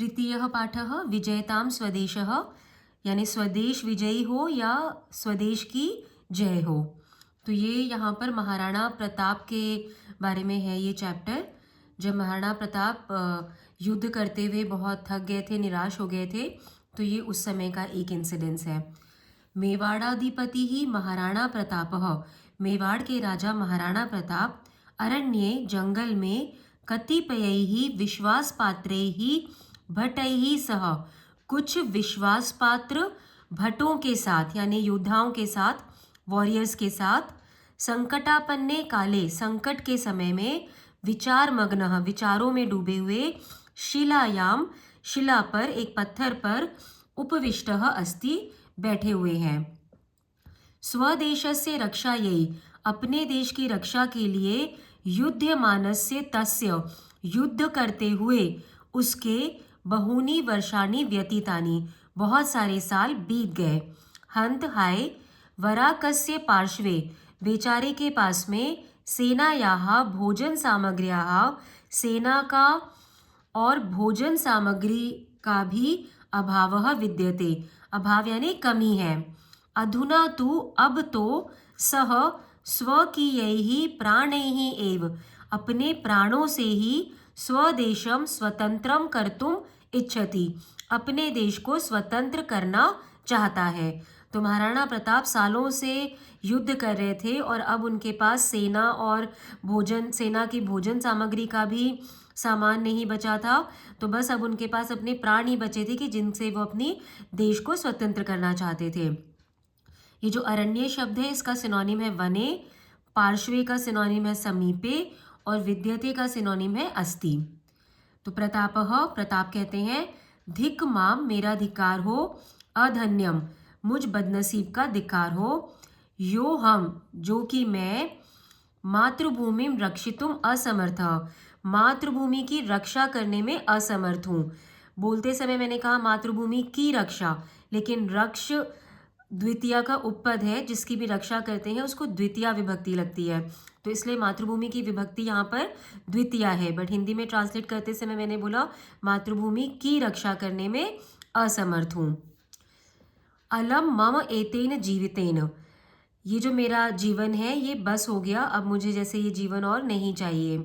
तृतीयः पाठः विजयताम स्वदेशः, यानी स्वदेश विजयी हो या स्वदेश की जय हो। तो ये यहाँ पर महाराणा प्रताप के बारे में है ये चैप्टर। जब महाराणा प्रताप युद्ध करते हुए बहुत थक गए थे, निराश हो गए थे, तो ये उस समय का एक इंसिडेंस है। मेवाड़ाधिपति ही महाराणा प्रतापः, मेवाड़ के राजा महाराणा प्रताप अरण्ये जंगल में कतिपयैः विश्वासपात्रैः भटैः सह, कुछ विश्वासपात्र भटों के साथ यानी योद्धाओं के साथ, वॉरियर्स के साथ, संकटापन्ने काले संकट के समय में, विचार मग्न विचारों में डूबे हुए, शिलायाम शिला पर एक पत्थर पर, उपविष्टः अस्ति बैठे हुए हैं। स्वदेशस्य रक्षायै, अपने देश की रक्षा के लिए, युध्यमानस्य तस्य, युद्ध करते हुए उसके, बहूनि वर्षाणि व्यतीतानि, बहुत सारे साल बीत गए। हंत हाय वराकस्य पार्श्वे, बेचारे के पास में, सेनायाः भोजन सामग्र्याः, सेना का और भोजन सामग्री का भी अभावः विद्यते, अभाव यानी कमी है। अधुना तु अब तो सह स्वकीयैः प्राणैः एव, अपने प्राणों से ही स्वदेशम स्वतंत्रम कर्तुम इच्छति, अपने देश को स्वतंत्र करना चाहता है। तो महाराणा प्रताप सालों से युद्ध कर रहे थे और अब उनके पास सेना और सेना की भोजन सामग्री का भी सामान नहीं बचा था। तो बस अब उनके पास अपने प्राण ही बचे थे कि जिनसे वो अपनी देश को स्वतंत्र करना चाहते थे। ये जो अरण्य शब्द है इसका सिनोनिम है वने, पार्श्वे का सिनोनिम है समीपे और विद्यते का सिनोनिम है अस्ति। तो प्रतापः, प्रताप कहते हैं, धिक माम, मेरा धिक्कार हो, अधन्यम, मुझ बदनसीब का धिक्कार हो, यो हम, जो कि मैं, मातृभूमि रक्षितुम असमर्थ, मातृभूमि की रक्षा करने में असमर्थ हूँ। बोलते समय मैंने कहा मातृभूमि की रक्षा, लेकिन रक्ष द्वितीया का उपपद है, जिसकी भी रक्षा करते हैं उसको द्वितीया विभक्ति लगती है, तो इसलिए मातृभूमि की विभक्ति यहाँ पर द्वितीया है। बट हिंदी में ट्रांसलेट करते समय मैंने बोला मातृभूमि की रक्षा करने में असमर्थ हूँ। अलम मम एतेन जीवितेन, ये जो मेरा जीवन है ये बस हो गया, अब मुझे जैसे ये जीवन और नहीं चाहिए।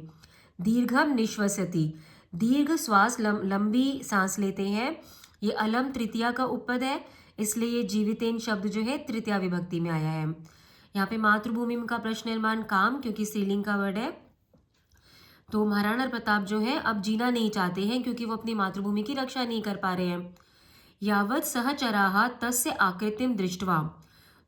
दीर्घम निश्वसति, दीर्घ श्वास, लंबी सांस लेते हैं। ये अलम तृतीया का उपपद है, इसलिए ये जीवितेन शब्द जो है तृतीया विभक्ति में आया है। यहाँ पे मातृभूमि का प्रश्न निर्माण काम, क्योंकि स्त्रीलिंग का वर्ड है। तो महाराणा प्रताप जो है अब जीना नहीं चाहते हैं क्योंकि वो अपनी मातृभूमि की रक्षा नहीं कर पा रहे हैं। यावत सहचराः तस्य आकृतिम दृष्ट्वा,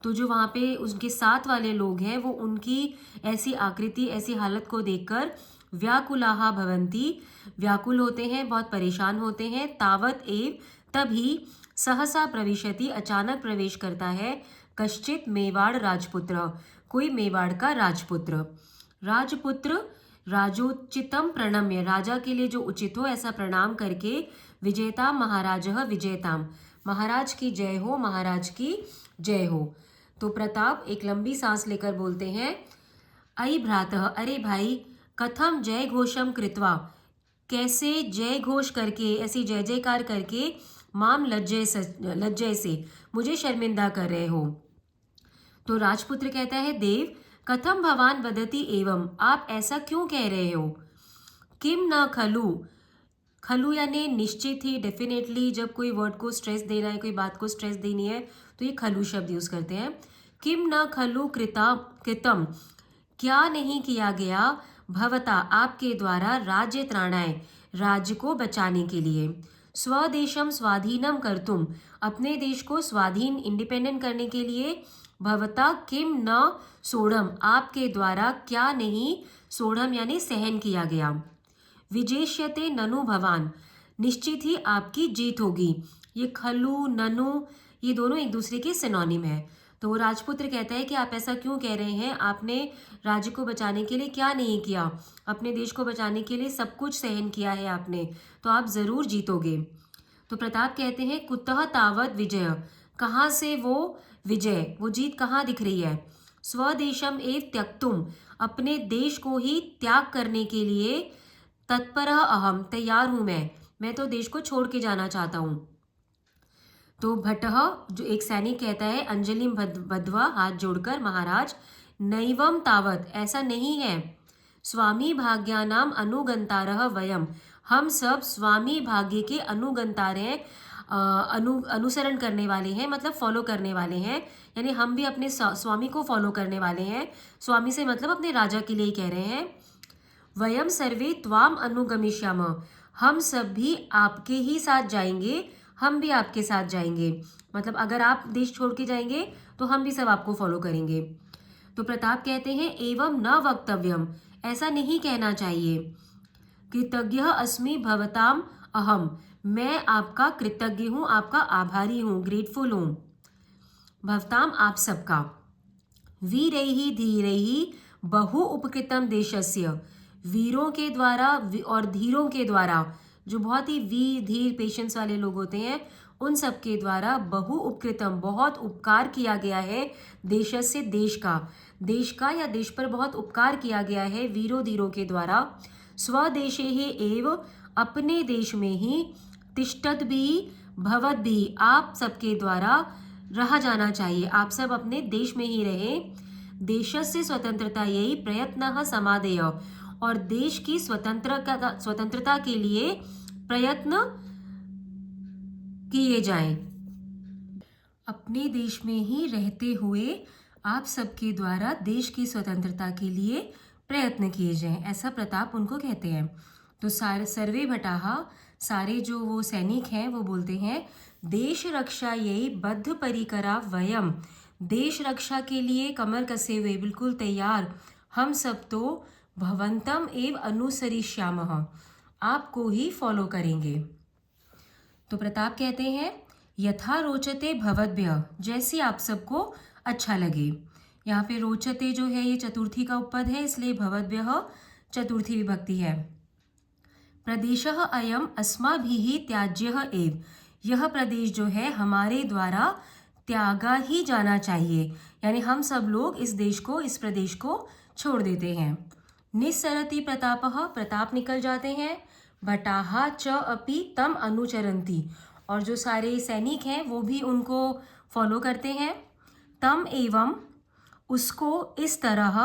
तो जो वहाँ पे उनके साथ वाले लोग हैं वो उनकी ऐसी आकृति, ऐसी हालत को देखकर व्याकुलाः भवन्ति, व्याकुल होते हैं, बहुत परेशान होते हैं। तावत एव, तभी, सहसा प्रविशति, अचानक प्रवेश करता है, कश्चित मेवाड़ राजपुत्र, कोई मेवाड़ का राजपुत्र। राजपुत्र राजोचितम प्रणम्य, राजा के लिए जो उचित हो ऐसा प्रणाम करके, विजेताम महाराजः विजेताम, महाराज की जय हो, महाराज की जय हो। तो प्रताप एक लंबी सांस लेकर बोलते हैं, अयि भ्रातः, अरे भाई, कथम जय घोषम कृत्वा, कैसे जय घोष करके, ऐसी जय जयकार करके, माम लज्जय से मुझे शर्मिंदा कर रहे हो। तो राजपुत्र कहता है, देव, कथम भवान वदति एवं, आप ऐसा क्यों कह रहे हो। किम न खलु, खलु यानी निश्चित ही, डेफिनेटली, जब कोई वर्ड को स्ट्रेस देना है, कोई बात को स्ट्रेस देनी है तो ये खलु शब्द यूज करते हैं। किम न खलु कृतम, क्या नहीं किया गया, भवता, आपके द्वारा, राज्य त्राणाय, राज्य को बचाने के लिए, स्वदेशम स्वाधीनम कर्तुम, अपने देश को स्वाधीन इंडिपेंडेंट करने के लिए, भवता किम न सोढ़म, आपके द्वारा क्या नहीं, सोढ़म यानी सहन किया गया, विजेष्यते ननु भवान, निश्चित ही आपकी जीत होगी। ये खलु, ननु, ये दोनों एक दूसरे के सिनोनिम है। तो वो राजपुत्र कहता है कि आप ऐसा क्यों कह रहे हैं, आपने राज्य को बचाने के लिए क्या नहीं किया, अपने देश को बचाने के लिए सब कुछ सहन किया है आपने, तो आप ज़रूर जीतोगे। तो प्रताप कहते हैं, कुतः तावत विजय, कहाँ से वो विजय, वो जीत कहाँ दिख रही है। स्वदेशम एव त्यक्तुम, अपने देश को ही त्याग करने के लिए, तत्पर अहम, तैयार हूँ मैं, मैं तो देश को छोड़ के जाना चाहता हूँ। तो भट्टः जो एक सैनिक कहता है, अंजलिम बद्ध्वा हाथ जोड़कर, महाराज नैवम तावत, ऐसा नहीं है। स्वामी भाग्यानाम अनुगंतारः वयम, हम सब स्वामी भाग्य के अनुगंतार हैं, अनुसरण करने वाले हैं, मतलब फॉलो करने वाले हैं। यानी हम भी अपने स्वामी को फॉलो करने वाले हैं। स्वामी से मतलब अपने राजा के लिए ही कह रहे हैं। वयम सर्वे त्वाम अनुगमिष्याम, हम सब भी आपके ही साथ जाएंगे, हम भी आपके साथ जाएंगे। मतलब अगर आप देश छोड़ के जाएंगे तो हम भी सब आपको फॉलो करेंगे। तो प्रताप कहते हैं, एवं न वक्तव्यम, ऐसा नहीं कहना चाहिए। कृतज्ञ अस्मि भवताम अहम, मैं आपका कृतज्ञ हूँ, आपका आभारी हूँ, ग्रेटफुल हूँ। भवताम, आप सबका। वीरैहि धीरैहि बहु उपकृतम देशस्य, वीरों के द्वारा और धीरों के द्वारा, जो बहुत ही वीर धीर पेशेंस वाले लोग होते हैं, उन सब के द्वारा बहु उपकृतम, बहुत उपकार किया गया है, देशस्य, देश का या देश पर बहुत उपकार किया गया है वीरों धीरों के द्वारा। स्वदेशे ही एव, अपने देश में ही, तिष्ठत भी भवत भी, आप सबके द्वारा रहा जाना चाहिए, आप सब अपने देश में ही रहे। देशस्य स्वतंत्रता यही प्रयत्न समादेय, और देश की स्वतंत्रता के लिए प्रयत्न किए जाएं। अपने देश में ही रहते हुए आप सबके द्वारा देश की स्वतंत्रता के लिए प्रयत्न किए जाएं, ऐसा प्रताप उनको कहते हैं। तो सर्वे भटाहा, सारे जो वो सैनिक हैं वो बोलते हैं, देश रक्षा यही बद्ध परिकरा वयम, देश रक्षा के लिए कमर कसे हुए, बिल्कुल तैयार, हम सब तो भवंतम एव अनुसरिष्यामः, आपको ही फॉलो करेंगे। तो प्रताप कहते हैं, यथा रोचते भवद्भ्यः, जैसे आप सबको अच्छा लगे। यहाँ पे रोचते जो है ये चतुर्थी का उपपद है, इसलिए भवद्भ्यः चतुर्थी विभक्ति है। प्रदेशः अयम अस्माभिः त्याज्यः एव, यह प्रदेश जो है हमारे द्वारा त्यागा ही जाना चाहिए, यानी हम सब लोग इस देश को, इस प्रदेश को छोड़ देते हैं। निस्सरति प्रतापः, प्रताप निकल जाते हैं। भटाहा च अपि तम अनुचरन्ति, और जो सारे सैनिक हैं वो भी उनको फॉलो करते हैं। तम एवं, उसको, इस तरह,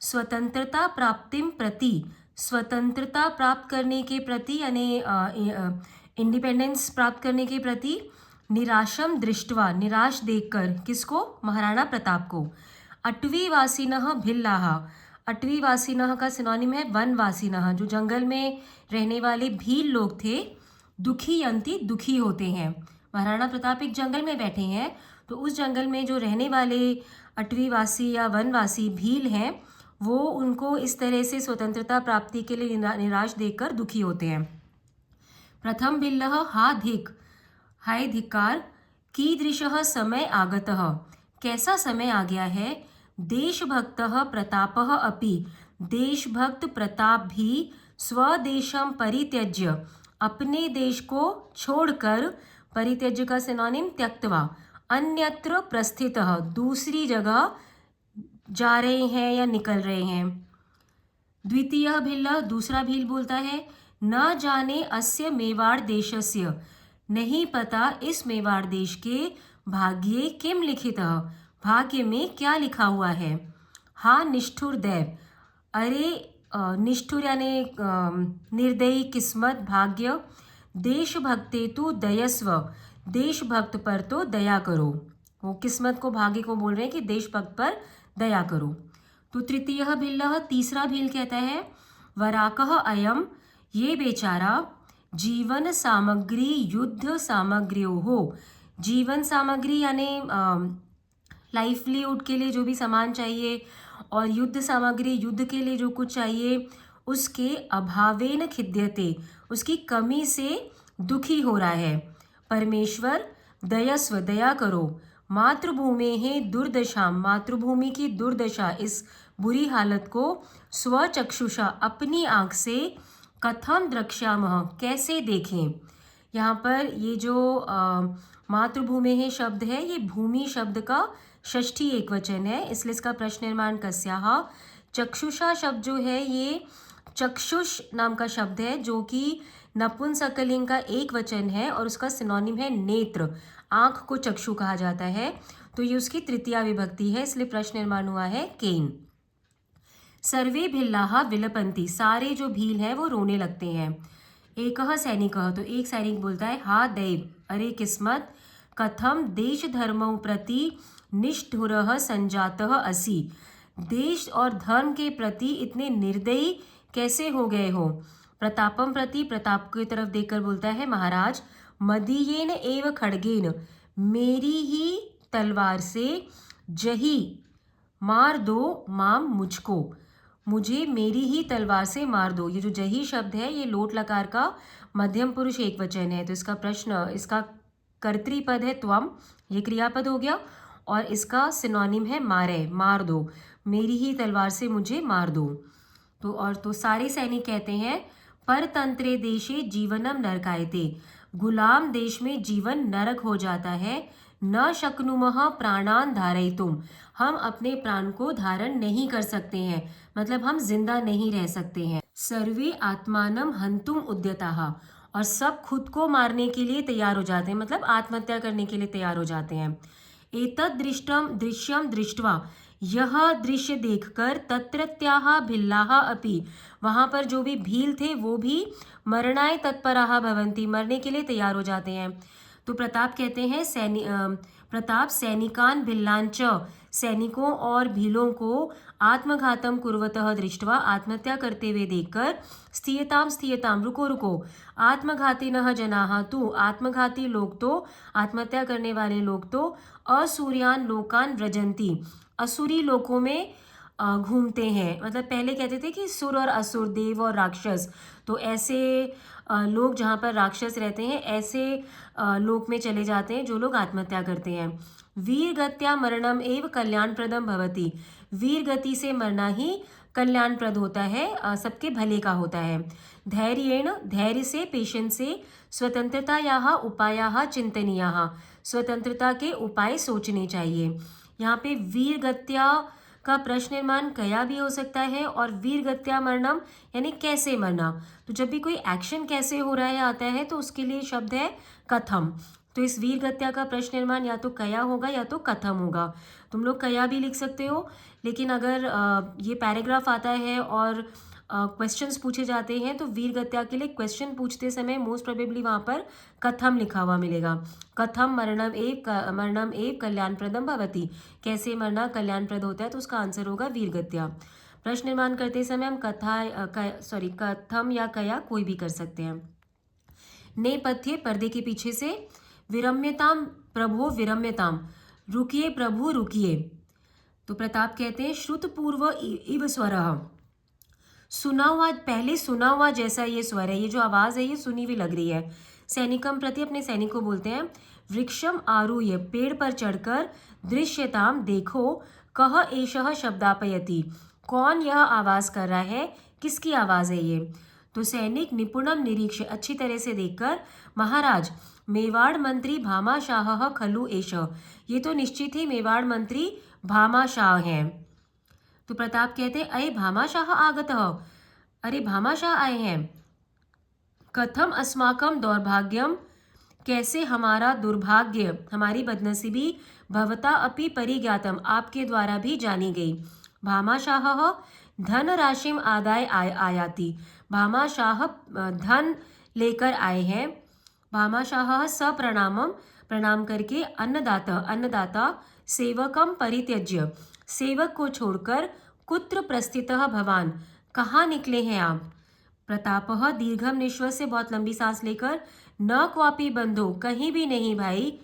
स्वतंत्रता प्राप्तिम प्रति, स्वतंत्रता प्राप्त करने के प्रति, यानी इंडिपेंडेंस प्राप्त करने के प्रति, निराशम दृष्ट्वा, निराश देखकर, किसको, महाराणा प्रताप को। अटवीवासिनः भिल्लाः, अटवीवासिनः का सिनोनिम है वनवासिनः, जो जंगल में रहने वाले भील लोग थे। दुखीयन्ति, दुखी होते हैं। महाराणा प्रताप एक जंगल में बैठे हैं, तो उस जंगल में जो रहने वाले अटवीवासी या वनवासी भील हैं, वो उनको इस तरह से स्वतंत्रता प्राप्ति के लिए निराश देखकर दुखी होते हैं। प्रथम बिल्लः हा धिक, हाय धिक्कार, कीदृशः समय आगतः, कैसा समय आ गया है। देशभक्तः प्रतापः अपि, देशभक्त प्रताप भी, स्वदेशम परित्यज्य, अपने देश को छोड़कर, परित्यज्य का सिनोनिम त्यक्त्वा, अन्यत्र प्रस्थितः, दूसरी जगह जा रहे हैं या निकल रहे हैं। द्वितीय भिल्ल, दूसरा भील बोलता है, न जाने अस्य मेवाड़ देशस्य, नहीं पता इस मेवाड़ देश के, भाग्ये किम लिखितः, भाग्य में क्या लिखा हुआ है। हा निष्ठुर दैव, अरे निष्ठुर यानी निर्दयी, किस्मत, भाग्य। देशभक्ते तु दयस्व, देशभक्त पर तो दया करो, वो किस्मत को, भाग्य को बोल रहे हैं कि देशभक्त पर दया करो। तो तृतीय भिल्लः, तीसरा भील कहता है, वराकः अयम, ये बेचारा, जीवन सामग्री युद्ध सामग्र्योः, जीवन सामग्री यानी लाइवलीहुड के लिए जो भी सामान चाहिए, और युद्ध सामग्री, युद्ध के लिए जो कुछ चाहिए, उसके अभावेन खिद्यते, उसकी कमी से दुखी हो रहा है। परमेश्वर दयस्व, दया करो। मातृभूमि है दुर्दशा, मातृभूमि की दुर्दशा, इस बुरी हालत को, स्वचक्षुषा, अपनी आँख से, कथम द्रक्ष्यामः, कैसे देखें। यहाँ पर ये जो मातृभूमि है शब्द है, ये भूमि शब्द का षष्ठी एकवचन है, इसलिए इसका प्रश्न निर्माण कस्याः। चक्षुषा शब्द जो है ये चक्षुष नाम का शब्द है, जो कि नपुंसकलिंग का एक वचन है और उसका सिनोनिम है नेत्र, आंख को चक्षु कहा जाता है, तो ये उसकी तृतीया विभक्ति है, इसलिए प्रश्न निर्माण हुआ है केन। सर्वे भिल्लाः विलपन्ति, सारे जो भील हैं वो रोने लगते हैं। एकः सैनिकः, तो एक सैनिक बोलता है, हा दैव, अरे किस्मत, कथम देश धर्मों प्रति निष्ठुरः संजातः असि, देश और धर्म के प्रति इतने निर्दयी कैसे हो गए हो। प्रतापम प्रति, प्रताप की तरफ देखकर बोलता है, महाराज, मदीयेन एव खड्गेन, मेरी ही तलवार से, जही, मार दो माम मुझको, मुझे मेरी ही तलवार से मार दो। ये जो जही शब्द है ये लोट लकार का मध्यम पुरुष एक वचन है, तो इसका प्रश्न, इसका कर्तृपद है त्वम, ये क्रियापद हो गया, और इसका सिनोनिम है मारे, मार दो, मेरी ही तलवार से मुझे मार दो। तो सारे सैनिक कहते हैं, परतंत्रे देशे जीवनम नरकायते, गुलाम देश में जीवन नरक हो जाता है, न शक्नुमः प्राणान धारयितुम, हम अपने प्राण को धारण नहीं कर सकते हैं, मतलब हम जिंदा नहीं रह सकते हैं। सर्वे आत्मानम हंतुम उद्यताः, और सब खुद को मारने के लिए तैयार हो जाते हैं, मतलब आत्महत्या करने के लिए तैयार हो जाते हैं। एतद् दृश्यम दृष्ट्वा, यह दृश्य देखकर, तत्रत्याः भिल्लाः अपि, वहाँ पर जो भी भील थे वो भी मरणाय तत्पराः भवन्ति, मरने के लिए तैयार हो जाते हैं। तो प्रताप कहते हैं, प्रताप सैनिकान भिल्लांच, सैनिकों और भीलों को आत्मघातम कुर्वतः दृष्ट्वा, आत्महत्या करते हुए देखकर, स्थियताम स्थियताम, रुको रुको, आत्मघातिनः जनाः तु, आत्मघाती लोग तो, आत्महत्या करने वाले लोग तो, असूर्यान लोकान व्रजंती, असुरी लोकों में घूमते हैं। मतलब पहले कहते थे कि सुर और असुर, देव और राक्षस, तो ऐसे लोग जहाँ पर राक्षस रहते हैं ऐसे लोक में चले जाते हैं जो लोग आत्महत्या करते हैं। वीर गत्या मरणम एव कल्याणप्रदम भवति, वीर गति से मरना ही कल्याणप्रद होता है, सबके भले का होता है। धैर्येण, धैर्य से, पेशेंस से, स्वतंत्रतायाः उपायाः चिंतनीयाः, स्वतंत्रता के उपाय सोचने चाहिए। यहाँ पे वीर गत्या का प्रश्न निर्माण कया भी हो सकता है, और वीर गत्या मरणम यानी कैसे मरना, तो जब भी कोई एक्शन कैसे हो रहा है आता है तो उसके लिए शब्द है कथम, तो इस वीर गत्या का प्रश्न निर्माण या तो कया होगा या तो कथम होगा। तुम लोग कया भी लिख सकते हो, लेकिन अगर ये पैराग्राफ आता है और क्वेश्चंस पूछे जाते हैं तो वीर गत्या के लिए क्वेश्चन पूछते समय मोस्ट प्रोबेबली वहाँ पर कथम लिखा हुआ मिलेगा। कथम मरणम एव कल्याणप्रदम भवति, कैसे मरना कल्याणप्रद होता है, तो उसका आंसर होगा वीर गत्या। प्रश्न निर्माण करते समय हम कथम या कया कोई भी कर सकते हैं। नेपथ्य, पर्दे के पीछे से, विरम्यताम प्रभो विरम्यताम, रुकिए प्रभु रुकिए। तो प्रताप कहते हैं, श्रुतपूर्व इव स्वरः, सुना हुआ, पहले सुना हुआ जैसा ये स्वर है, ये जो आवाज़ है ये सुनी हुई लग रही है। सैनिकम प्रति, अपने सैनिक को बोलते हैं, वृक्षम आरूह्य, पेड़ पर चढ़कर, दृश्यताम देखो, कह एषः शब्दापयति, कौन यह आवाज़ कर रहा है, किसकी आवाज़ है ये। तो सैनिक निपुणम निरीक्ष, अच्छी तरह से देखकर, महाराज मेवाड़ मंत्री भामाशाह खलु एष, ये तो निश्चित ही मेवाड़ मंत्री भामाशाह हैं। तो प्रताप कहते हैं, अये भामाशाह आगतः, अरे भामाशाह आए हैं। कथम अस्माकम दौर्भाग्यम, कैसे हमारा दुर्भाग्य, हमारी बदनसीबी, भवता अपि परिज्ञातम, आपके द्वारा भी जानी गई। भामाशाह धन राशिम आदाय आयाति, भामाशाह धन लेकर आए हैं। भामाशाह सप्रणामम, प्रणाम करके, अन्नदाता सेवकम परित्यज्य, सेवक को छोड़कर, कुत्र प्रस्थितः भवान, कहाँ निकले हैं आप। प्रतापः दीर्घम निश्वास से, बहुत लंबी सांस लेकर, न क्वापि बंधो, कहीं भी नहीं भाई,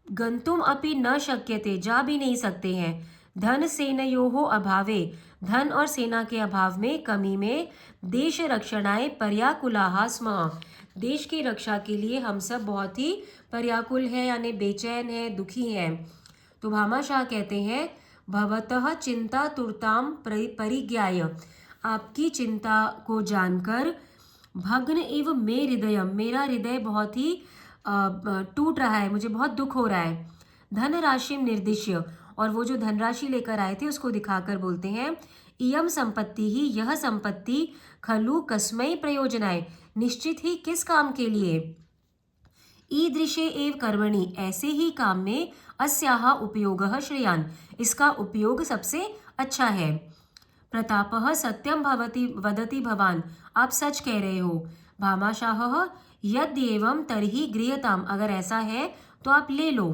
गंतुम अपि न शक्यते, जा भी नहीं सकते हैं, धन सेनयोः अभावे, धन और सेना के अभाव में, कमी में, देश रक्षणाय पर्याकुलाः स्मः, देश की रक्षा के लिए हम सब बहुत ही पर्याकुल हैं, यानी बेचैन हैं, दुखी हैं। तो भामाशाह कहते हैं, भवतः चिंता तुरताम परिज्ञाय, आपकी चिंता को जानकर, भग्न एव मे हृदय, मेरा हृदय बहुत ही टूट रहा है, मुझे बहुत दुख हो रहा है। धन राशि निर्दिश्य, और वो जो धनराशि लेकर आए थे उसको दिखाकर बोलते हैं, इयम संपत्ति ही, यह संपत्ति, खलु कस्मै प्रयोजनाय, निश्चित ही किस काम के लिए? ईदृशे एव कर्मणि, ऐसे ही काम में अस्याः उपयोगः श्रेयान्, इसका उपयोग सबसे अच्छा है। प्रतापः सत्यं भवति वदति भवान, आप सच कह रहे हो। भामाशाहः यद्येवं तर्हि गृह्यताम्, अगर ऐसा है तो आप ले लो।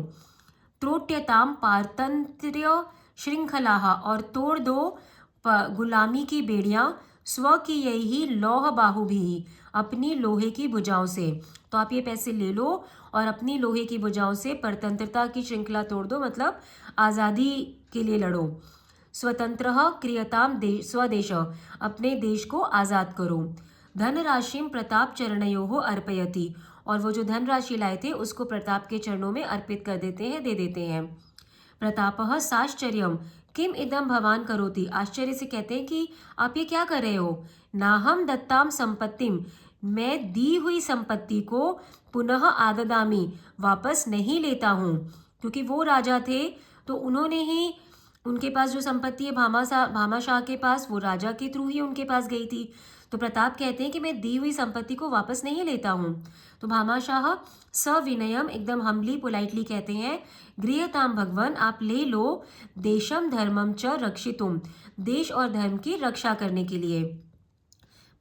त्रोट्यताम पारतंत्र्य श्रृंखलाः, और तोड़ दो गुलामी की बेड़ियां, स्व की यही लौह बाहुभी, अपनी लोहे की भुजाओं से। तो आप ये पैसे ले लो और अपनी लोहे की भुजाओं से परतंत्रता की श्रृंखला तोड़ दो, मतलब आज़ादी के लिए लड़ो। स्वतंत्र क्रियताम स्वदेश, अपने देश को आज़ाद करो। धनराशिम प्रताप चरणयोः अर्पयति, और वो जो धनराशि लाए थे उसको प्रताप के चरणों में अर्पित कर देते हैं, दे देते हैं। प्रतापः साश्चर्यम किम इदम भवान करोति, आश्चर्य से कहते हैं कि आप ये क्या कर रहे हो। नाहम दत्ताम संपत्तिम, मैं दी हुई संपत्ति को पुनः आददामी, वापस नहीं लेता हूँ। क्योंकि वो राजा थे तो उन्होंने ही, उनके पास जो संपत्ति है भामाशाह के पास, वो राजा के थ्रू ही उनके पास गई थी। तो प्रताप कहते हैं कि मैं दी हुई संपत्ति को वापस नहीं लेता हूँ। तो भामाशाह सविनयम, एकदम हम्बली पोलाइटली कहते हैं, गृह्यताम भगवान, आप ले लो, देशम धर्मम च रक्षितुम, देश और धर्म की रक्षा करने के लिए।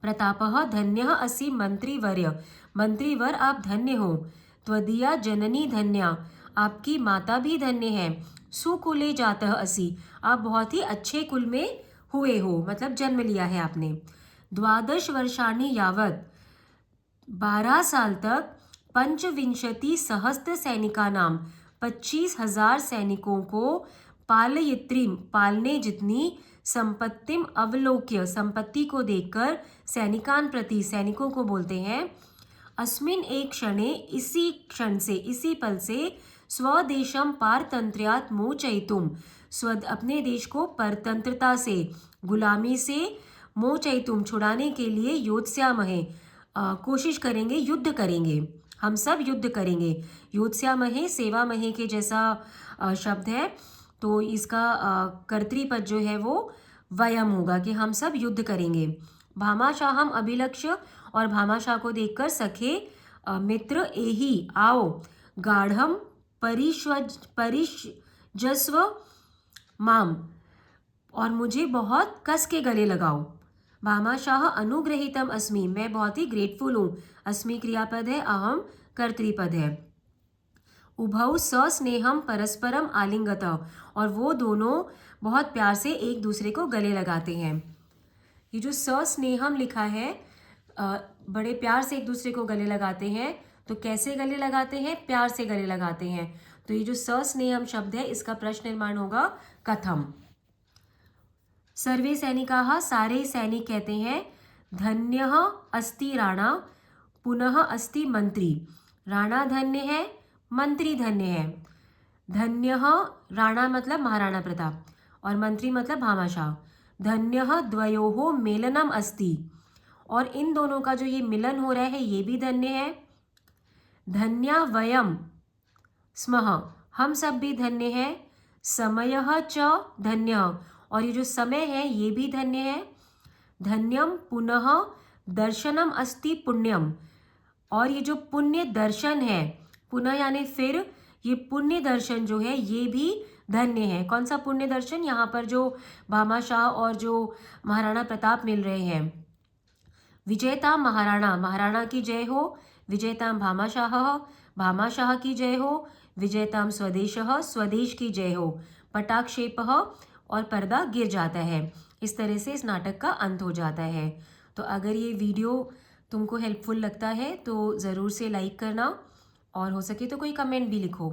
प्रतापः धन्यः असि मंत्रीवर्य, मंत्रीवर आप धन्य हो। त्वदीया जननी धन्या, आपकी माता भी धन्य है। सुकुले जातः असि, आप बहुत ही अच्छे कुल में हुए हो, मतलब जन्म लिया है आपने। 12 वर्षाणि यावत, 12 साल तक, 25 सहस्त्र सैनिका नाम, 25,000 सैनिकों को, पालयित्रीम, पालने जितनी, संपत्तिम अवलोक्य, संपत्ति को देखकर, सैनिकान प्रति, सैनिकों को बोलते हैं, अस्मिन एक क्षणे, इसी क्षण से, इसी पल से, स्वदेशम पारतंत्र्यात् मोचयितुम, अपने देश को परतंत्रता से, गुलामी से, मोचयितुम, छुड़ाने के लिए, योत्स्यामहे, कोशिश करेंगे, युद्ध करेंगे, हम सब युद्ध करेंगे। योत्स्यामहे सेवा महे के जैसा शब्द है, तो इसका कर्तृपद जो है वो वयम होगा कि हम सब युद्ध करेंगे। भामाशाहम अभिलक्ष्य, और भामाशाह को देखकर सखे मित्र एहि, आओ, गाढ़म परिषजस्व माम, और मुझे बहुत कस के गले लगाओ। भामाशाह अनुग्रहीतम अस्मि, मैं बहुत ही ग्रेटफुल हूँ। अस्मि क्रियापद है, अहम कर्तृपद है। उभौ सस्नेहम परस्परम आलिंगत, और वो दोनों बहुत प्यार से एक दूसरे को गले लगाते हैं। ये जो सस्नेहम लिखा है, बड़े प्यार से एक दूसरे को गले लगाते हैं, तो कैसे गले लगाते हैं? प्यार से गले लगाते हैं। तो ये जो सस्नेहम शब्द है, इसका प्रश्न निर्माण होगा कथम। सर्वे सैनिकाः, सारे सैनिक कहते हैं, धन्यः अस्ति राणा, पुनः अस्ति मंत्री, राणा धन्य है, मंत्री धन्य है। धन्यः राणा मतलब महाराणा प्रताप, और मंत्री मतलब भामाशाह। धन्यः द्वयोः मेलनम अस्ति, और इन दोनों का जो ये मिलन हो रहा है ये भी धन्य है। धन्या वयम स्मः, हम सब भी धन्य है। समयः च धन्यः, और ये जो समय है ये भी धन्य है। धन्यम पुनः दर्शनम अस्ति पुण्यम, और ये जो पुण्य दर्शन है, पुनः यानी फिर, ये पुण्य दर्शन जो है ये भी धन्य है। कौन सा पुण्य दर्शन? यहाँ पर जो भामाशाह और जो महाराणा प्रताप मिल रहे हैं। विजयता महाराणा, महाराणा की जय हो। विजयताम भामाशाह, भामाशाह की जय हो। विजयताम स्वदेशः, स्वदेश की जय हो। पटाक्षेपः, और पर्दा गिर जाता है। इस तरह से इस नाटक का अंत हो जाता है। तो अगर ये वीडियो तुमको हेल्पफुल लगता है तो ज़रूर से लाइक करना, और हो सके तो कोई कमेंट भी लिखो।